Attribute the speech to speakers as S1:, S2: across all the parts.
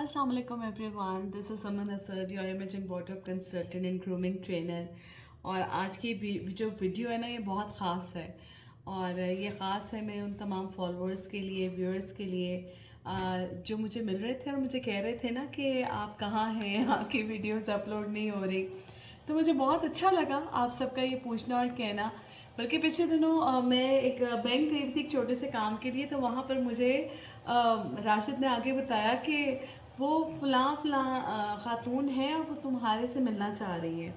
S1: Assalamu alaikum everyone. This is Aman Asad, your image and wardrobe consultant and grooming trainer. और आज की जो video है ना ये बहुत ख़ास है और ये ख़ास है मेरे उन तमाम फॉलोअर्स के लिए, व्यूअर्स के लिए जो मुझे मिल रहे थे और मुझे कह रहे थे ना कि आप कहाँ हैं, आपकी वीडियोस अपलोड नहीं हो रही। तो मुझे बहुत अच्छा लगा आप सबका ये पूछना और कहना। बल्कि पिछले दिनों मैं एक बैंक गई थी एक छोटे से काम के लिए, तो वहाँ पर मुझे राशिद ने आगे बताया कि वो फ़लाँ फ़लाँ ख़ातून है और वो तुम्हारे से मिलना चाह रही है।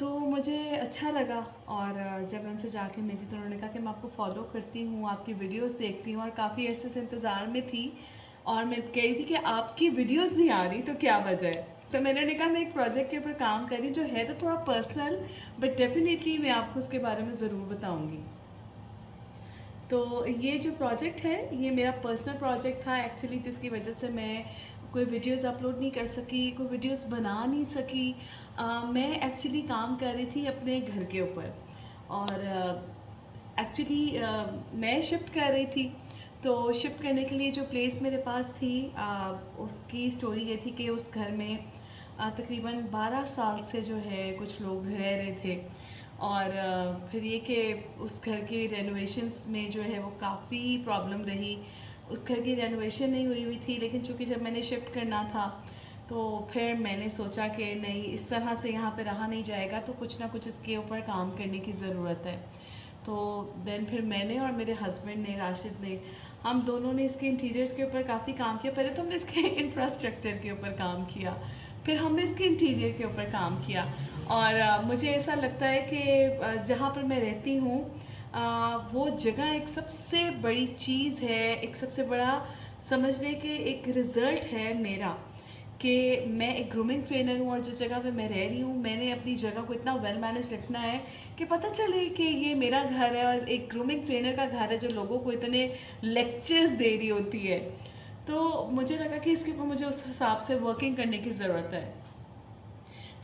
S1: तो मुझे अच्छा लगा और जब मैं उनसे जाके मिली तो उन्होंने कहा कि मैं आपको फॉलो करती हूँ, आपकी वीडियोस देखती हूँ और काफ़ी अरसे से इंतज़ार में थी और मैं कह रही थी कि आपकी वीडियोस नहीं आ रही तो क्या वजह है। तो मैंने कहा मैं एक प्रोजेक्ट के ऊपर काम कर रही हूँ जो है तो थोड़ा पर्सनल, बट डेफिनेटली मैं आपको उसके बारे में ज़रूर बताऊँगी। तो ये जो प्रोजेक्ट है ये मेरा पर्सनल प्रोजेक्ट था एक्चुअली, जिसकी वजह से मैं कोई वीडियोस अपलोड नहीं कर सकी, कोई वीडियोस बना नहीं सकी। मैं एक्चुअली काम कर रही थी अपने घर के ऊपर और एक्चुअली मैं शिफ्ट कर रही थी। तो शिफ्ट करने के लिए जो प्लेस मेरे पास थी उसकी स्टोरी ये थी कि उस घर में तकरीबन 12 साल से जो है कुछ लोग रह रहे थे और फिर ये कि उस घर के रेनोवेशंस में जो है वो काफ़ी प्रॉब्लम रही। उस घर की रेनोवेशन नहीं हुई थी, लेकिन चूँकि जब मैंने शिफ्ट करना था तो फिर मैंने सोचा कि नहीं, इस तरह से यहाँ पे रहा नहीं जाएगा, तो कुछ ना कुछ इसके ऊपर काम करने की ज़रूरत है। तो देन फिर मैंने और मेरे हस्बैंड ने, राशिद ने, हम दोनों ने इसके इंटीरियर्स के ऊपर काफ़ी काम किया। पहले तो हमने इसके इंफ्रास्ट्रक्चर के ऊपर काम किया, फिर हमने इसके इंटीरियर के ऊपर काम किया और मुझे ऐसा लगता है कि जहाँ पर मैं रहती हूँ वो जगह एक सबसे बड़ी चीज़ है, एक सबसे बड़ा समझने के एक रिज़ल्ट है मेरा कि मैं एक ग्रूमिंग ट्रेनर हूँ और जिस जगह पे मैं रह रही हूँ मैंने अपनी जगह को इतना वेल मैनेज रखना है कि पता चले कि ये मेरा घर है और एक ग्रूमिंग ट्रेनर का घर है जो लोगों को इतने लेक्चर्स दे रही होती है। तो मुझे लगा कि इसके ऊपर मुझे उस हिसाब से वर्किंग करने की ज़रूरत है।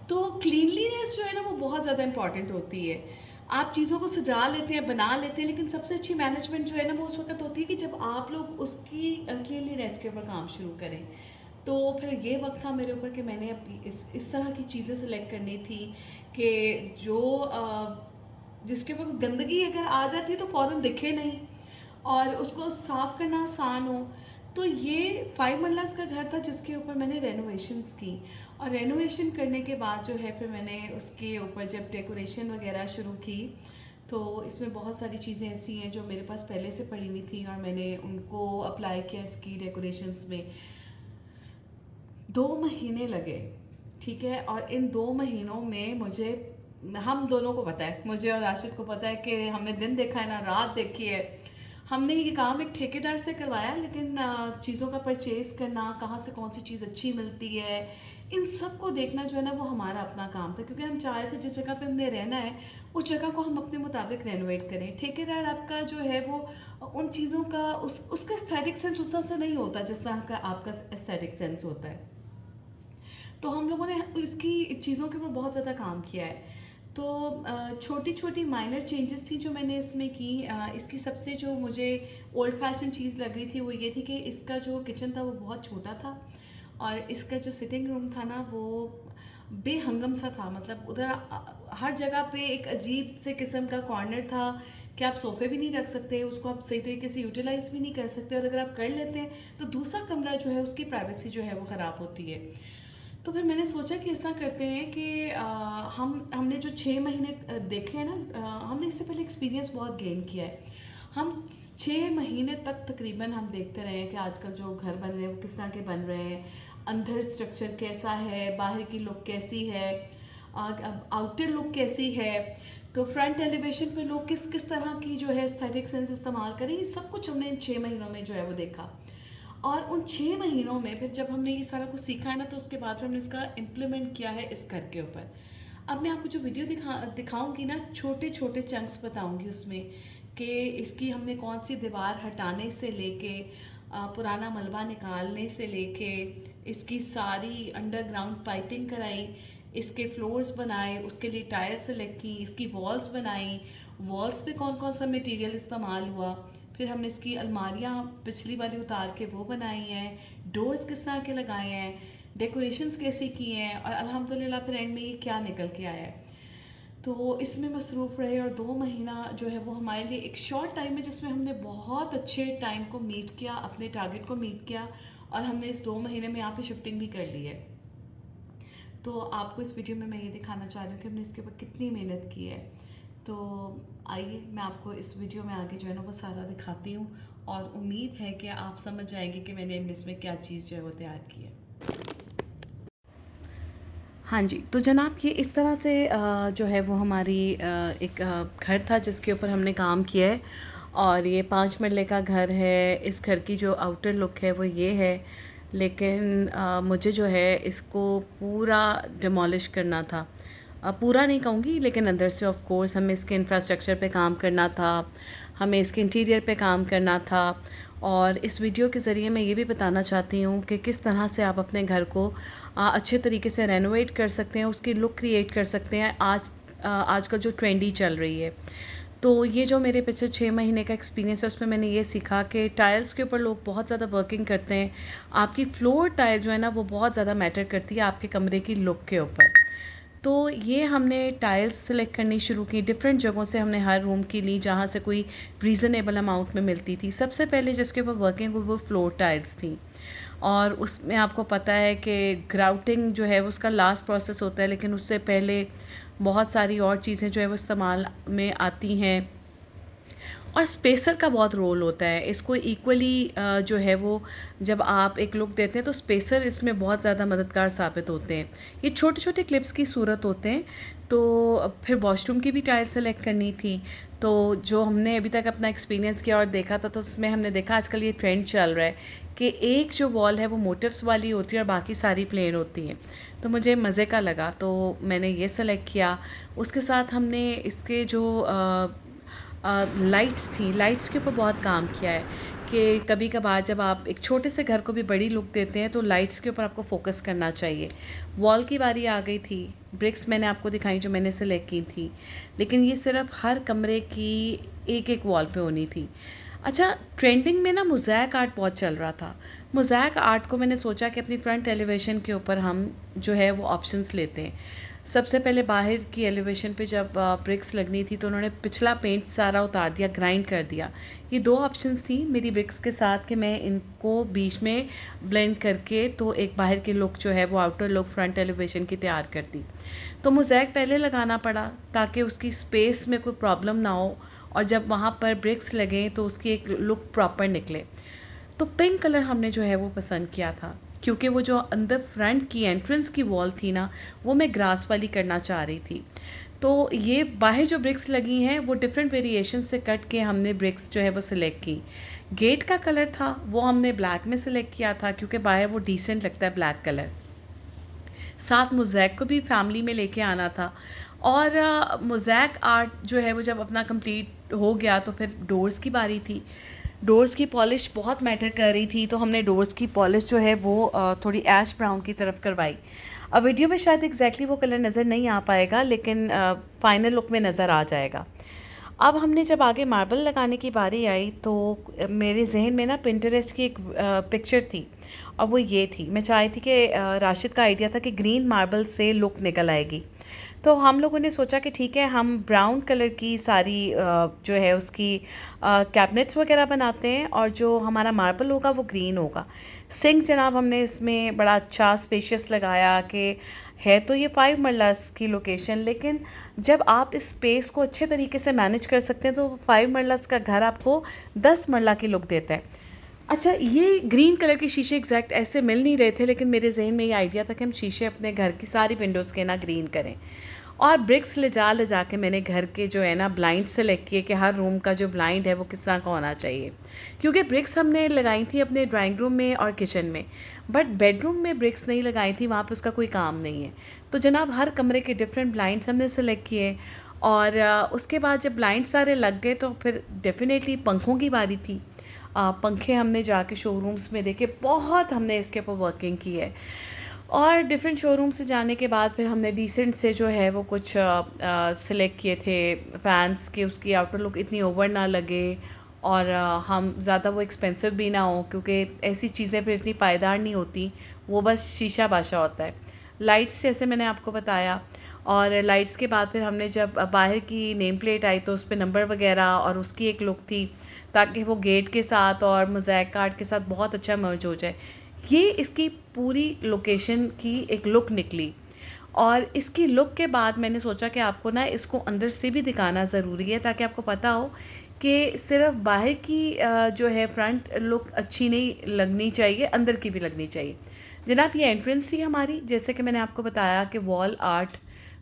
S1: तो क्लीनलीनेस जो है ना वो बहुत ज़्यादा इम्पॉर्टेंट होती है। आप चीज़ों को सजा लेते हैं, बना लेते हैं, लेकिन सबसे अच्छी मैनेजमेंट जो है ना वो उस वक्त होती है कि जब आप लोग उसकी क्लीनलीनेस के ऊपर काम शुरू करें। तो फिर ये वक्त था मेरे ऊपर कि मैंने अपनी इस तरह की चीज़ें सेलेक्ट करनी थी कि जो जिसके ऊपर गंदगी अगर आ जाती है तो फ़ौरन दिखे नहीं और उसको साफ़ करना आसान हो। तो ये 5 मरलास का घर था जिसके ऊपर मैंने रेनोवेशंस की और रेनोवेशन करने के बाद जो है फिर मैंने उसके ऊपर जब डेकोरेशन वगैरह शुरू की तो इसमें बहुत सारी चीज़ें ऐसी हैं जो मेरे पास पहले से पड़ी हुई थी और मैंने उनको अप्लाई किया इसकी डेकोरेशंस में। 2 महीने लगे, ठीक है। और इन 2 महीनों में मुझे, हम दोनों को पता है, मुझे और राशिद को पता है कि हमने दिन देखा है ना रात देखी है। हमने ये काम एक ठेकेदार से करवाया, लेकिन चीज़ों का परचेज़ करना, कहाँ से कौन सी चीज़ अच्छी मिलती है, इन सब को देखना जो है ना वो हमारा अपना काम था, क्योंकि हम चाह रहे थे जिस जगह पे हमने रहना है उस जगह को हम अपने मुताबिक रेनोवेट करें। ठेकेदार आपका जो है वो उन चीज़ों का उसका एस्थेटिक सेंस उस तरह से नहीं होता जिस तरह का आपका एस्थेटिक सेंस होता है। तो हम लोगों ने इसकी चीज़ों के ऊपर बहुत ज़्यादा काम किया है। तो छोटी छोटी माइनर चेंजेस थी जो मैंने इसमें की। इसकी सबसे जो मुझे ओल्ड फैशन चीज़ लग रही थी वो ये थी कि इसका जो किचन था वो बहुत छोटा था और इसका जो सिटिंग रूम था ना वो बेहंगम सा था। मतलब उधर हर जगह पे एक अजीब से किस्म का कॉर्नर था कि आप सोफ़े भी नहीं रख सकते, उसको आप सही तरीके से यूटिलाइज़ भी नहीं कर सकते, और अगर आप कर लेते हैं तो दूसरा कमरा जो है उसकी प्राइवेसी जो है वो ख़राब होती है। तो फिर मैंने सोचा कि ऐसा करते हैं कि हमने जो 6 महीने देखे हैं ना, हमने इससे पहले एक्सपीरियंस बहुत गेन किया है। हम 6 महीने तक तकरीबन हम देखते रहे हैं कि आजकल जो घर बन रहे हैं वो किस तरह के बन रहे हैं, अंदर स्ट्रक्चर कैसा है, बाहर की लुक कैसी है, आउटर लुक कैसी है, तो फ्रंट एलिवेशन पे लोग किस किस तरह की जो है एस्थेटिक सेंस इस्तेमाल करें, ये सब कुछ हमने इन 6 महीनों में जो है वो देखा। और उन 6 महीनों में फिर जब हमने ये सारा कुछ सीखा है ना तो उसके बाद फिर हमने इसका इम्प्लीमेंट किया है इस घर के ऊपर। अब मैं आपको जो वीडियो दिखाऊंगी ना, छोटे छोटे चंक्स बताऊंगी उसमें कि इसकी हमने कौन सी दीवार हटाने से लेके पुराना मलबा निकालने से लेके इसकी सारी अंडरग्राउंड पाइपिंग कराई, इसके फ्लोर्स बनाए, उसके लिए टाइल्स सेलेक्ट की, इसकी वॉल्स बनाई, वॉल्स पे कौन कौन सा मटेरियल इस्तेमाल हुआ, फिर हमने इसकी अलमारियाँ पिछली वाली उतार के वो बनाई हैं, डोर्स किस तरह के लगाए हैं, डेकोरेशंस कैसी की हैं, और अल्हम्दुलिल्लाह फिर एंड में ये क्या निकल के आया है। तो इसमें मसरूफ़ रहे और 2 महीना जो है वो हमारे लिए एक शॉर्ट टाइम है जिसमें हमने बहुत अच्छे टाइम को मीट किया, अपने टारगेट को मीट किया, और हमने इस 2 महीने में यहाँ पे शिफ्टिंग भी कर ली है। तो आपको इस वीडियो में मैं ये दिखाना चाह रही हूँ कि हमने इसके ऊपर कितनी मेहनत की है। तो आइए मैं आपको इस वीडियो में आगे जो है ना वो सारा दिखाती हूँ, और उम्मीद है कि आप समझ जाएंगे कि मैंने इसमें क्या चीज़ जो है वो तैयार की है। हाँ जी, तो जनाब ये इस तरह से जो है वो हमारी एक घर था जिसके ऊपर हमने काम किया है, और ये 5 मरले का घर है। इस घर की जो आउटर लुक है वो ये है, लेकिन मुझे जो है इसको पूरा डिमोलिश करना था। पूरा नहीं कहूँगी, लेकिन अंदर से ऑफ कोर्स हमें इसके इंफ्रास्ट्रक्चर पे काम करना था, हमें इसके इंटीरियर पे काम करना था। और इस वीडियो के ज़रिए मैं ये भी बताना चाहती हूँ कि किस तरह से आप अपने घर को अच्छे तरीके से रेनोवेट कर सकते हैं, उसकी लुक क्रिएट कर सकते हैं आजकल जो ट्रेंडी चल रही है। तो ये जो मेरे पिछले 6 महीने का एक्सपीरियंस है उसमें मैंने ये सीखा कि टाइल्स के ऊपर लोग बहुत ज़्यादा वर्किंग करते हैं। आपकी फ्लोर टाइल जो है ना वो बहुत ज़्यादा मैटर करती है आपके कमरे की लुक के ऊपर। तो ये हमने टाइल्स सेलेक्ट करनी शुरू की, डिफरेंट जगहों से हमने हर रूम की ली जहाँ से कोई रीज़नेबल अमाउंट में मिलती थी। सबसे पहले जिसके ऊपर वर्किंग हुई वो फ्लोर टाइल्स थी, और उसमें आपको पता है कि ग्राउटिंग जो है उसका लास्ट प्रोसेस होता है, लेकिन उससे पहले बहुत सारी और चीज़ें जो है वो इस्तेमाल में आती हैं, और स्पेसर का बहुत रोल होता है। इसको इक्वली जो है वो जब आप एक लुक देते हैं तो स्पेसर इसमें बहुत ज़्यादा मददगार साबित होते हैं। ये छोटे छोटे क्लिप्स की सूरत होते हैं। तो फिर वॉशरूम की भी टाइल सेलेक्ट करनी थी। तो जो हमने अभी तक अपना एक्सपीरियंस किया और देखा था, तो उसमें हमने देखा आजकल ये ट्रेंड चल रहा है कि एक जो वॉल है वो मोटिव्स वाली होती है और बाकी सारी प्लेन होती हैं। तो मुझे मज़े का लगा, तो मैंने ये सेलेक्ट किया। उसके साथ हमने इसके जो लाइट्स थी, लाइट्स के ऊपर बहुत काम किया है कि कभी कभार जब आप एक छोटे से घर को भी बड़ी लुक देते हैं तो लाइट्स के ऊपर आपको फोकस करना चाहिए। वॉल की बारी आ गई थी। ब्रिक्स मैंने आपको दिखाई जो मैंने सेलेक्ट की थी, लेकिन ये सिर्फ हर कमरे की एक एक वॉल पे होनी थी। अच्छा, ट्रेंडिंग में ना मोज़ैक आर्ट बहुत चल रहा था। मोज़ैक आर्ट को मैंने सोचा कि अपनी फ्रंट एलिवेशन के ऊपर हम जो है वो ऑप्शंस लेते हैं। सबसे पहले बाहर की एलिवेशन पे जब ब्रिक्स लगनी थी तो उन्होंने पिछला पेंट सारा उतार दिया, ग्राइंड कर दिया। ये 2 ऑप्शंस थी मेरी ब्रिक्स के साथ कि मैं इनको बीच में ब्लेंड करके तो एक बाहर की लुक जो है वो आउटर लुक फ्रंट एलिवेशन की तैयार कर दी। तो मोज़ैक पहले लगाना पड़ा ताकि उसकी स्पेस में कोई प्रॉब्लम ना हो, और जब वहाँ पर ब्रिक्स लगें तो उसकी एक लुक प्रॉपर निकले। तो पिंक कलर हमने जो है वो पसंद किया था, क्योंकि वो जो अंदर फ्रंट की एंट्रेंस की वॉल थी ना वो मैं ग्रास वाली करना चाह रही थी। तो ये बाहर जो ब्रिक्स लगी हैं वो डिफरेंट वेरिएशन से कट के हमने ब्रिक्स जो है वो सिलेक्ट की। गेट का कलर था वो हमने ब्लैक में सिलेक्ट किया था, क्योंकि बाहर वो डिसेंट लगता है ब्लैक कलर। साथ मोज़ैक को भी फैमिली में लेके आना था। और मोज़ैक आर्ट जो है वो जब अपना कंप्लीट हो गया तो फिर डोर्स की बारी थी। डोर्स की पॉलिश बहुत मैटर कर रही थी, तो हमने डोर्स की पॉलिश जो है वो थोड़ी ऐश ब्राउन की तरफ करवाई। अब वीडियो में शायद एग्जैक्टली वो कलर नज़र नहीं आ पाएगा, लेकिन फाइनल लुक में नज़र आ जाएगा। अब हमने जब आगे मार्बल लगाने की बारी आई तो मेरे जहन में ना पिंटरेस्ट की एक पिक्चर थी, और वो ये थी। मैं चाहती थी कि राशिद का आइडिया था कि ग्रीन मार्बल से लुक निकल आएगी। तो हम लोगों ने सोचा कि ठीक है, हम ब्राउन कलर की सारी जो है उसकी कैबिनेट्स वगैरह बनाते हैं, और जो हमारा मार्बल होगा वो ग्रीन होगा। सिंक जनाब हमने इसमें बड़ा अच्छा स्पेशियस लगाया कि है तो ये 5 मरलास की लोकेशन, लेकिन जब आप इस स्पेस को अच्छे तरीके से मैनेज कर सकते हैं तो 5 मरलास का घर आपको 10 मरला की लुक देता है। अच्छा, ये ग्रीन कलर के शीशे एग्जैक्ट ऐसे मिल नहीं रहे थे, लेकिन मेरे जहन में ये आइडिया था कि हम शीशे अपने घर की सारी विंडोज़ के ना ग्रीन करें। और ब्रिक्स ले जा के मैंने घर के जो है ना ब्लाइंड सेलेक्ट किए कि हर रूम का जो ब्लाइंड है वो किस तरह का होना चाहिए, क्योंकि ब्रिक्स हमने लगाई थी अपने ड्राइंग रूम में और किचन में, बट बेडरूम में ब्रिक्स नहीं लगाई थी, वहाँ पे उसका कोई काम नहीं है। तो जनाब हर कमरे के डिफरेंट ब्लाइंड्स हमने सेलेक्ट किए, और उसके बाद जब ब्लाइंड सारे लग गए तो फिर डेफिनेटली पंखों की बारी थी। पंखे हमने जाके शोरूम्स में देखे, बहुत हमने इसके ऊपर वर्किंग की है। और डिफरेंट शोरूम से जाने के बाद फिर हमने डिसेंट से जो है वो कुछ सिलेक्ट किए थे फ़ैन्स के, उसकी आउटर लुक इतनी ओवर ना लगे
S2: और हम ज़्यादा वो एक्सपेंसिव भी ना हो, क्योंकि ऐसी चीज़ें फिर इतनी पायदार नहीं होती, वो बस शीशा बाशा होता है। लाइट्स जैसे मैंने आपको बताया, और लाइट्स के बाद फिर हमने जब बाहर की नेम प्लेट आई तो उस पर नंबर वगैरह और उसकी एक लुक थी, ताकि वो गेट के साथ और मोज़ैक कार्ड के साथ बहुत अच्छा मर्ज हो जाए। ये इसकी पूरी लोकेशन की एक लुक निकली। और इसकी लुक के बाद मैंने सोचा कि आपको ना इसको अंदर से भी दिखाना ज़रूरी है, ताकि आपको पता हो कि सिर्फ बाहर की जो है फ्रंट लुक अच्छी नहीं लगनी चाहिए, अंदर की भी लगनी चाहिए। जनाब, ये एंट्रेंस थी हमारी। जैसे कि मैंने आपको बताया कि वॉल आर्ट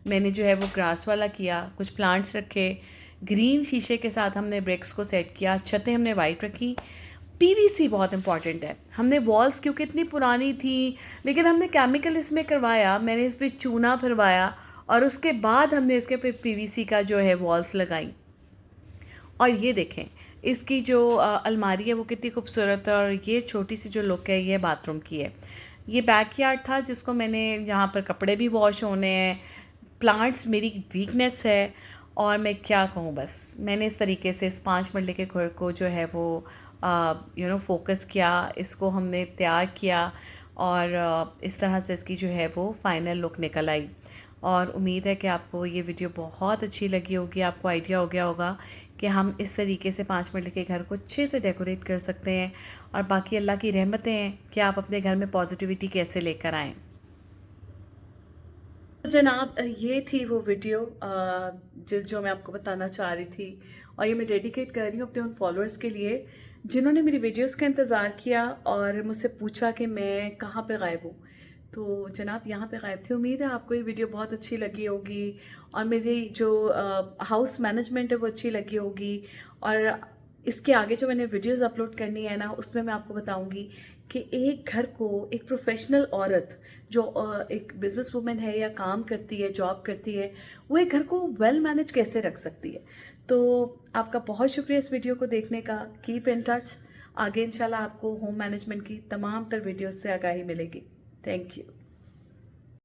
S2: मैंने जो है वो ग्रास वाला किया, कुछ प्लांट्स रखे, ग्रीन शीशे के साथ हमने ब्रिक्स को सेट किया, छतें हमने वाइट रखी। पीवीसी बहुत इंपॉर्टेंट है। हमने वॉल्स क्योंकि इतनी पुरानी थी, लेकिन हमने केमिकल इसमें करवाया, मैंने इस पर चूना भरवाया और उसके बाद हमने इसके पे पीवीसी का जो है वॉल्स लगाई। और ये देखें, इसकी जो अलमारी है वो कितनी खूबसूरत है। और ये छोटी सी जो लुक है ये बाथरूम की है। ये बैकयार्ड था जिसको मैंने, यहाँ पर कपड़े भी वॉश होने हैं, प्लांट्स मेरी वीकनेस है, और मैं क्या कहूँ, बस मैंने इस तरीके से इस 5 मरले के घर को जो है वो फोकस किया, इसको हमने तैयार किया, और इस तरह से इसकी जो है वो फ़ाइनल लुक निकल आई। और उम्मीद है कि आपको ये वीडियो बहुत अच्छी लगी होगी, आपको आइडिया हो गया होगा कि हम इस तरीके से 5 मरले के घर को अच्छे से डेकोरेट कर सकते हैं। और बाकी अल्लाह की रहमतें हैं कि आप अपने घर में पॉजिटिविटी कैसे लेकर आएँ।
S1: तो जनाब, ये थी वो वीडियो जो मैं आपको बताना चाह रही थी, और ये मैं डेडिकेट कर रही हूँ अपने उन फॉलोअर्स के लिए जिन्होंने मेरी वीडियोस का इंतज़ार किया और मुझसे पूछा कि मैं कहाँ पे गायब हूँ। तो जनाब, यहाँ पे गायब थी। उम्मीद है आपको ये वीडियो बहुत अच्छी लगी होगी, और मेरी जो हाउस मैनेजमेंट है वो अच्छी लगी होगी। और इसके आगे जो मैंने वीडियोस अपलोड करनी है ना, उसमें मैं आपको बताऊंगी कि एक घर को एक प्रोफेशनल औरत जो एक बिजनेस वुमेन है या काम करती है, जॉब करती है, वो एक घर को वेल मैनेज कैसे रख सकती है। तो आपका बहुत शुक्रिया इस वीडियो को देखने का। Keep in touch. आगे इंशाल्लाह आपको होम मैनेजमेंट की तमाम तर वीडियोस से आगाही मिलेगी। Thank you.